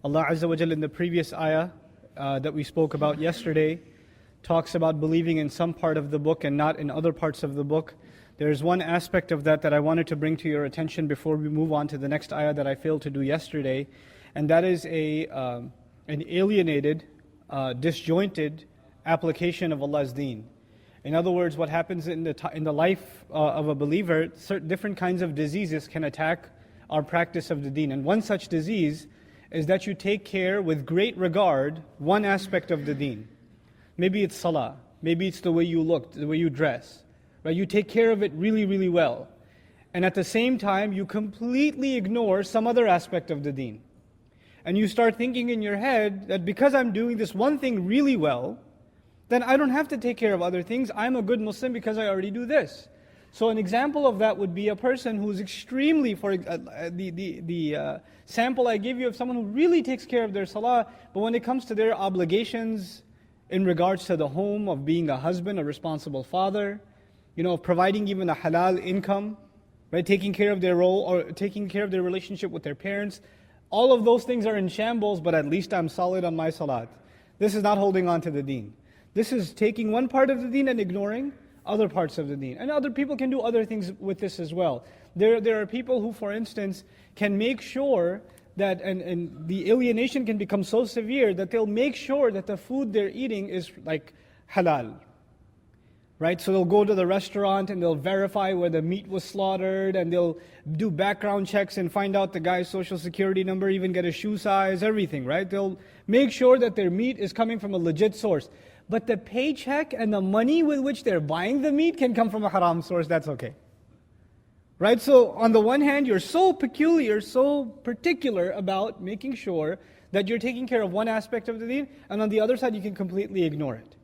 Allah Azza wa Jalla in the previous ayah that we spoke about yesterday talks about believing in some part of the book and not in other parts of the book. There's one aspect of that I wanted to bring to your attention before we move on to the next ayah that I failed to do yesterday, and that is an alienated, disjointed application of Allah's deen. In other words, what happens in the life of a believer, certain different kinds of diseases can attack our practice of the deen. And one such disease is that you take care with great regard one aspect of the deen. Maybe it's salah, maybe it's the way you look, the way you dress. Right? You take care of it really, really well. And at the same time, you completely ignore some other aspect of the deen. And you start thinking in your head that because I'm doing this one thing really well, then I don't have to take care of other things. I'm a good Muslim because I already do this. So an example of that would be a person who's extremely, the sample I give you of someone who really takes care of their salah, but when it comes to their obligations in regards to the home, of being a husband, a responsible father, of providing even a halal income, right, taking care of their role or taking care of their relationship with their parents, all of those things are in shambles, but at least I'm solid on my salat. This is not holding on to the deen. This is taking one part of the deen and ignoring other parts of the deen. And other people can do other things with this as well. There are people who, for instance, can make sure that, and the alienation can become so severe that they'll make sure that the food they're eating is like halal. Right? So they'll go to the restaurant and they'll verify where the meat was slaughtered, and they'll do background checks and find out the guy's social security number, even get a shoe size, everything, right? They'll make sure that their meat is coming from a legit source. But the paycheck and the money with which they're buying the meat can come from a haram source, that's okay. Right? So on the one hand, you're so peculiar, so particular about making sure that you're taking care of one aspect of the deen, and on the other side, you can completely ignore it.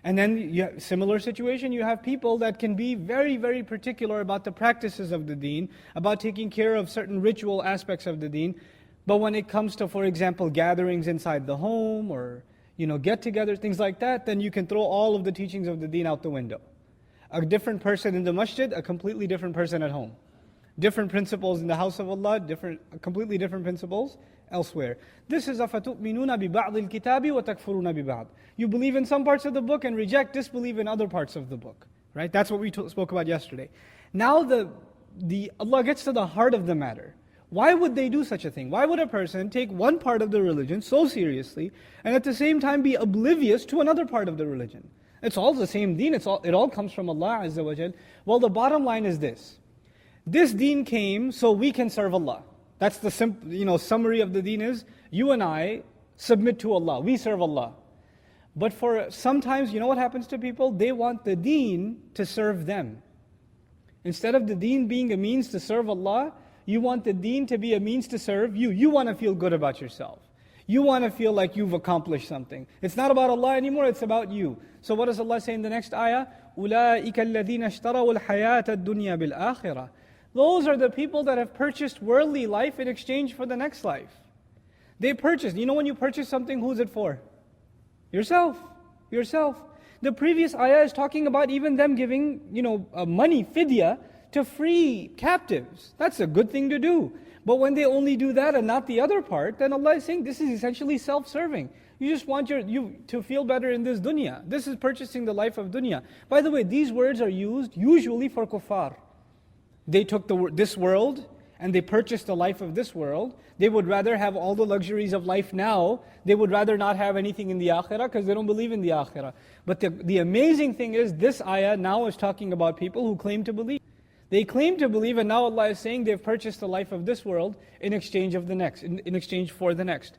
And then, similar situation, you have people that can be very, very particular about the practices of the deen, about taking care of certain ritual aspects of the deen. But when it comes to, for example, gatherings inside the home or get-together, things like that, then you can throw all of the teachings of the deen out the window. A different person in the masjid, a completely different person at home. Different principles in the house of Allah, completely different principles elsewhere. This is أَفَتُؤْمِنُونَ بِبَعْضِ الْكِتَابِ وَتَكْفُرُونَ بِبَعْضِ. You believe in some parts of the book and disbelieve in other parts of the book. Right? That's what we spoke about yesterday. Now Allah gets to the heart of the matter. Why would they do such a thing? Why would a person take one part of the religion so seriously and at the same time be oblivious to another part of the religion? It's all the same deen, it all comes from Allah Azza wa Jal. Well, the bottom line is this. This deen came so we can serve Allah. That's the summary of the deen is, you and I submit to Allah, we serve Allah. But for sometimes, what happens to people? They want the deen to serve them. Instead of the deen being a means to serve Allah, you want the deen to be a means to serve you. You want to feel good about yourself. You want to feel like you've accomplished something. It's not about Allah anymore, it's about you. So what does Allah say in the next ayah? أُولَٰئِكَ الَّذِينَ اشْتَرَوُا الْحَيَاةَ الدُّنْيَا بِالْآخِرَةِ. Those are the people that have purchased worldly life in exchange for the next life. They purchased. When you purchase something, who's it for? Yourself. The previous ayah is talking about even them giving, money, fidya, to free captives. That's a good thing to do. But when they only do that and not the other part, then Allah is saying this is essentially self-serving. You just want you to feel better in this dunya. This is purchasing the life of dunya. By the way, these words are used usually for kuffar. They took this world and they purchased the life of this world. They would rather have all the luxuries of life now. They would rather not have anything in the akhirah because they don't believe in the akhirah. But the amazing thing is this ayah now is talking about people who claim to believe. They claim to believe, and now Allah is saying they've purchased the life of this world in exchange of the next, in exchange for the next.